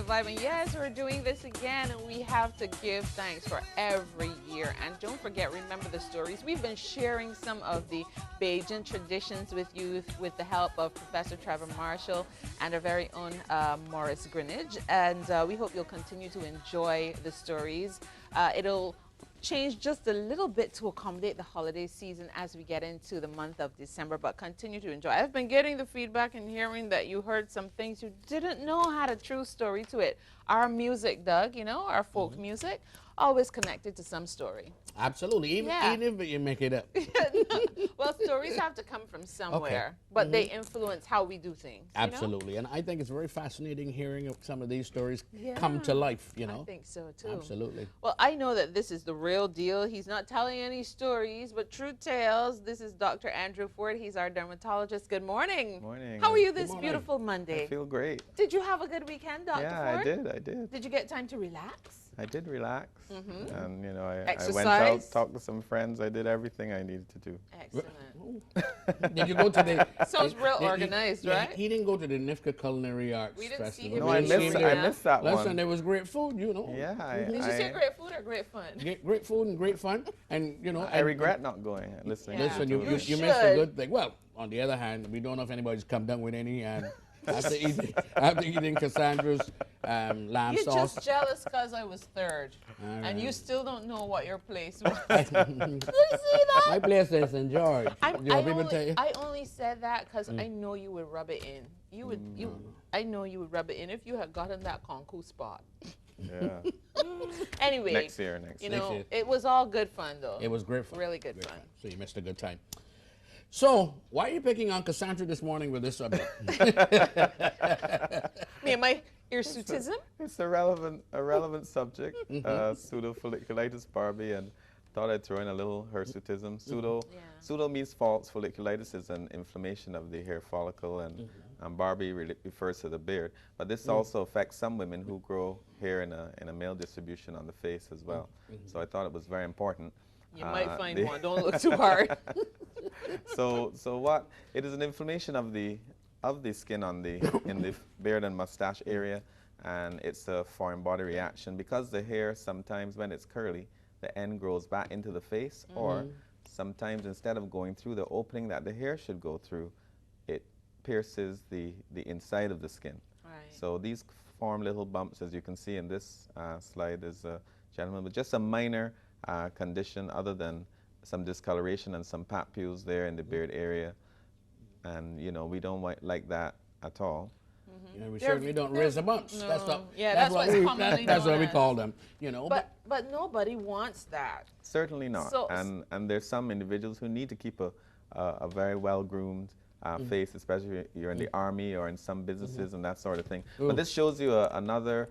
Vibe. And yes, we're doing this again, and we have to give thanks for every year. And don't forget, remember the stories. We've been sharing some of the Bajan traditions with you with the help of Professor Trevor Marshall and our very own Morris Greenidge. And we hope you'll continue to enjoy the stories. It'll change just a little bit to accommodate the holiday season as we get into the month of December, but continue to enjoy. I've been getting the feedback and hearing that you heard some things you didn't know had a true story to it. Our music, Doug, you know, our folk music, always connected to some story. Absolutely, even if you make it up. Well, stories have to come from somewhere, but they influence how we do things. Absolutely, you know? and I think it's very fascinating hearing of some of these stories come to life, you know. I think so, too. Absolutely. Well, I know that this is the real deal. He's not telling any stories, but true tales. This is Dr. Andrew Ford. He's our dermatologist. Good morning. Morning. How are you this beautiful Monday? I feel great. Did you have a good weekend, Dr. Ford? Yeah, I did. Did you get time to relax? I did relax, and you know, I Exercise? went out, talked to some friends. I did everything I needed to do. Excellent. Did you go to the? Sounds real organized, right? He didn't go to the NIFCA Culinary Arts We didn't Festival. see him. No, I missed that one. Listen, there was great food, you know. Yeah. Did you say great food or great fun? Great food and great fun, and you know. I regret not going. Listening. Yeah. Listen, you missed a good thing. Well, on the other hand, we don't know if anybody's come down with any. And after eating Cassandra's lamb You're sauce. just jealous because I was third, and you still don't know what your place was. Did you see that? My place is in George. I only said that because I know you would rub it in. I know you would rub it in if you had gotten that concours spot. Yeah. Anyway, next year. It was all good fun though. It was great fun. Really good fun. So you missed a good time. So why are you picking on Cassandra this morning with this subject? Me and my hirsutism? It's a relevant subject. Pseudofolliculitis Barbae, and thought I'd throw in a little hirsutism. Pseudo means false. Folliculitis is an inflammation of the hair follicle, and Barbae refers to the beard. But this also affects some women who grow hair in a male distribution on the face as well. So I thought it was very important. You might find one. Don't look too hard. So what? It is an inflammation of the skin in the beard and mustache area, and it's a foreign body reaction because the hair sometimes, when it's curly, the end grows back into the face, or sometimes instead of going through the opening that the hair should go through, it pierces the inside of the skin. Right. So these form little bumps, as you can see in this slide. Is a gentleman with just a minor condition other than some discoloration and some papules there in the beard area, and you know, we don't like that at all. You know, we certainly don't raise the bumps. No. That's what we call them. You know, but nobody wants that. Certainly not. So, and there's some individuals who need to keep a very well groomed face, especially if you're in the army or in some businesses and that sort of thing. But this shows you another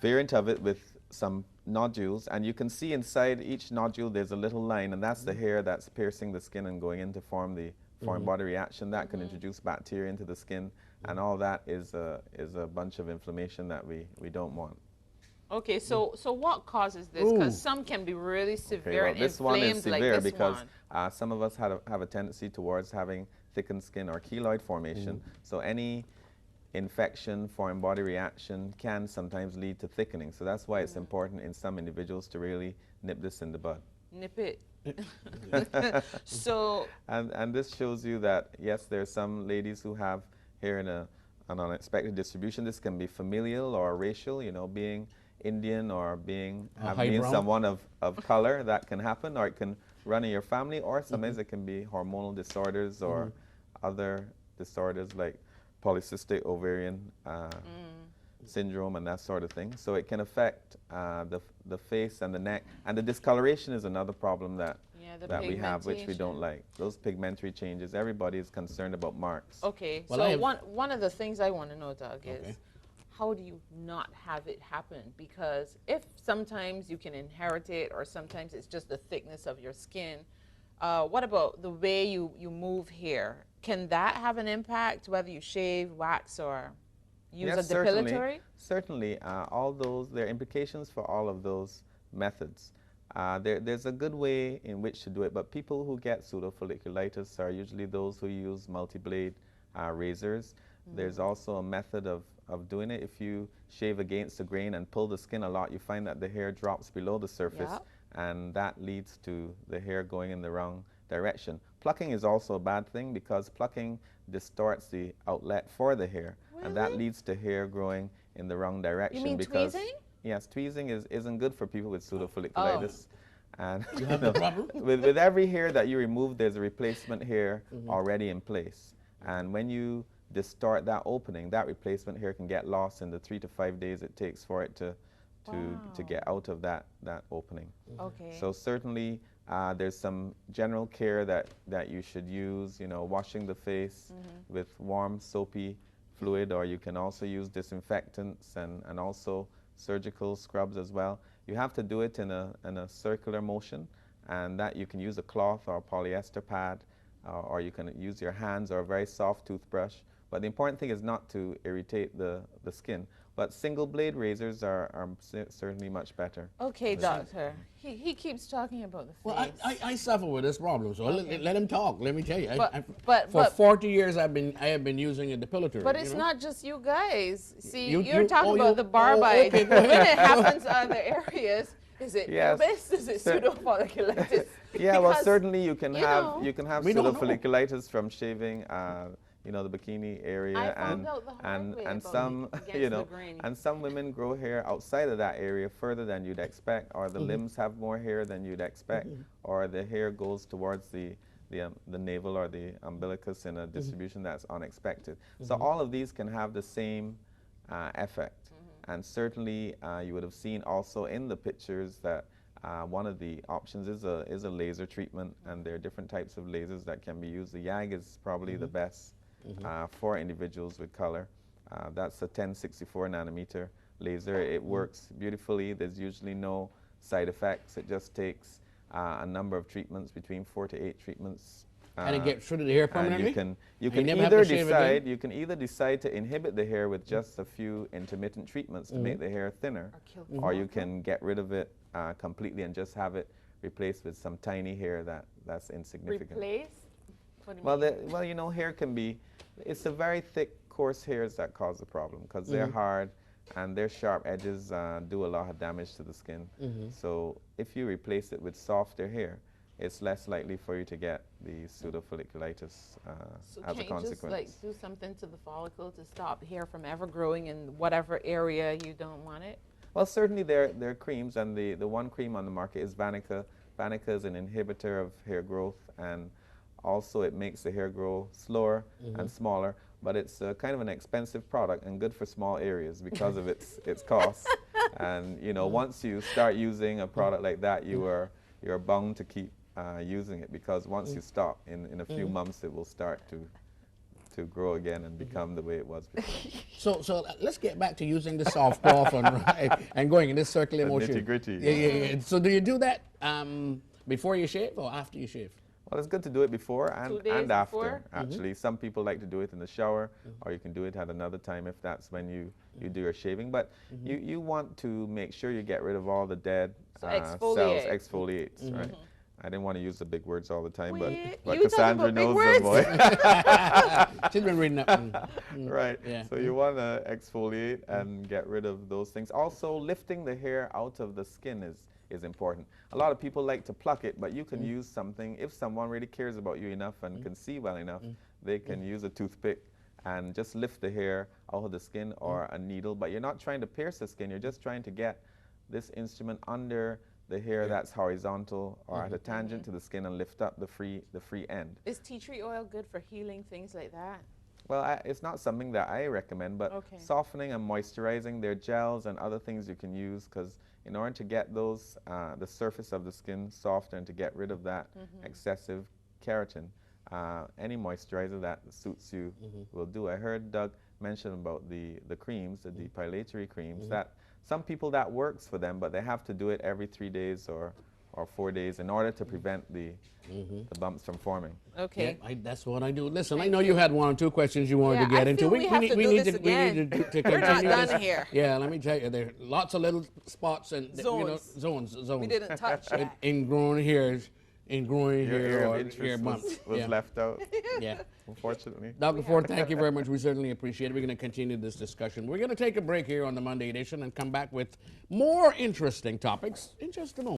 variant of it with some nodules, and you can see inside each nodule there's a little line, and that's the hair that's piercing the skin and going in to form the foreign body reaction that can introduce bacteria into the skin, and all that is a bunch of inflammation that we don't want. Okay, so what causes this? Because some can be really severe and this inflamed, one is severe like this because one. some of us have a tendency towards having thickened skin or keloid formation. So any infection, foreign body reaction can sometimes lead to thickening. So that's why it's important in some individuals to really nip this in the bud. Nip it. So. And this shows you that, yes, there's some ladies who have hair in an unexpected distribution. This can be familial or racial, you know, being Indian or being someone of color, that can happen, or it can run in your family, or sometimes it can be hormonal disorders or other disorders like polycystic ovarian syndrome and that sort of thing. So it can affect the face and the neck, and the discoloration is another problem that we have, which we don't like. Those pigmentary changes, everybody is concerned about marks. Okay, well, so one of the things I want to know, Doug, is how do you not have it happen? Because if sometimes you can inherit it, or sometimes it's just the thickness of your skin, what about the way you move hair? Can that have an impact, whether you shave, wax, or use a depilatory? Certainly. There are implications for all of those methods. There's a good way in which to do it, but people who get pseudofolliculitis are usually those who use multi-blade razors. There's also a method of doing it. If you shave against the grain and pull the skin a lot, you find that the hair drops below the surface, and that leads to the hair going in the wrong direction. Plucking is also a bad thing because plucking distorts the outlet for the hair, and that leads to hair growing in the wrong direction. You mean because tweezing? Yes, tweezing isn't good for people with pseudofolliculitis. And You have the problem? with every hair that you remove, there's a replacement hair already in place. And when you distort that opening, that replacement hair can get lost in the 3 to 5 days it takes for it to get out of that opening. Okay. So certainly there's some general care that you should use, you know, washing the face with warm soapy fluid, or you can also use disinfectants and also surgical scrubs as well. You have to do it in a circular motion, and that you can use a cloth or a polyester pad, or you can use your hands or a very soft toothbrush. But the important thing is not to irritate the skin. But single blade razors are certainly much better. Okay, doctor. He keeps talking about the face. Well, I suffer with this problem, so let him talk. Let me tell you. But for 40 years, I have been using a depilatory. But it's not just you guys. See, You- you're you- talking oh, about you- the barbite. okay, go When ahead. it happens in other areas, is it Yes. pubis? Is it pseudofolliculitis? Yeah, well, Because, certainly you can you have know, we don't know. pseudofolliculitis from shaving, you know, the bikini area, I found out the hard way and about some, against you the know, grain. and some women grow hair outside of that area further than you'd expect, or the limbs have more hair than you'd expect, or the hair goes towards the navel or the umbilicus in a distribution that's unexpected. So all of these can have the same effect. And certainly you would have seen also in the pictures that one of the options is a laser treatment, and there are different types of lasers that can be used. The YAG is probably the best for individuals with color. That's a 1064 nanometer laser. It works beautifully. There's usually no side effects. It just takes a number of treatments, between 4 to 8 treatments. And it gets rid of the hair permanently? And you can never have either to shave decide again? you can either decide to inhibit the hair with just a few intermittent treatments to make the hair thinner, or you can get rid of it completely and just have it replaced with some tiny hair that's insignificant. Replace? What do you Well, mean? well, you know, hair can be, it's the very thick, coarse hairs that cause the problem, because they're hard and their sharp edges do a lot of damage to the skin. So if you replace it with softer hair, it's less likely for you to get the pseudofolliculitis So as a can't you just consequence. like do something to the follicle to stop hair from ever growing in whatever area you don't want it? Well, certainly there are creams, and the one cream on the market is Vanica. Vanica is an inhibitor of hair growth, and also it makes the hair grow slower and smaller, but it's kind of an expensive product and good for small areas because of its cost. And you know, once you start using a product like that, you're bound to keep using it, because once you stop, in a few months it will start to grow again and become the way it was before. So let's get back to using the soft cloth and going in this circular The motion. nitty-gritty. Yeah. So do you do that before you shave or after you shave? Well, it's good to do it before 2 days and after, before? actually. Some people like to do it in the shower, or you can do it at another time if that's when you do your shaving. But you want to make sure you get rid of all the dead So cells, exfoliate. exfoliates, right? I didn't want to use the big words all the time, but You Cassandra talking about knows big them, words? boy. She's been reading up. Right. Yeah. So you want to exfoliate and get rid of those things. Also, lifting the hair out of the skin is important. A lot of people like to pluck it, but you can use something. If someone really cares about you enough and can see well enough, they can use a toothpick and just lift the hair out of the skin, or a needle. But you're not trying to pierce the skin. You're just trying to get this instrument under the hair that's horizontal or at a tangent to the skin and lift up the free end. Is tea tree oil good for healing things like that? Well, it's not something that I recommend, but Okay. softening and moisturizing, there are gels and other things you can use, because in order to get those, the surface of the skin softer and to get rid of that excessive keratin, any moisturizer that suits you will do. I heard Doug mention about the creams, the depilatory creams, that some people that works for them, but they have to do it every 3 days or 4 days in order to prevent the bumps from forming. Okay. Yeah, that's what I do. Listen, I know you had 1 or 2 questions you wanted to get I into. feel we have to do this again. to We're not continue done this. here. Yeah, let me tell you, there are lots of little spots and Zones. zones. We didn't touch that. Ingrown hairs in growing Your hair area or of interest hair bumps. was left out, Yeah. unfortunately. Dr. Ford, thank you very much. We certainly appreciate it. We're going to continue this discussion. We're going to take a break here on the Monday edition and come back with more interesting topics in just a moment.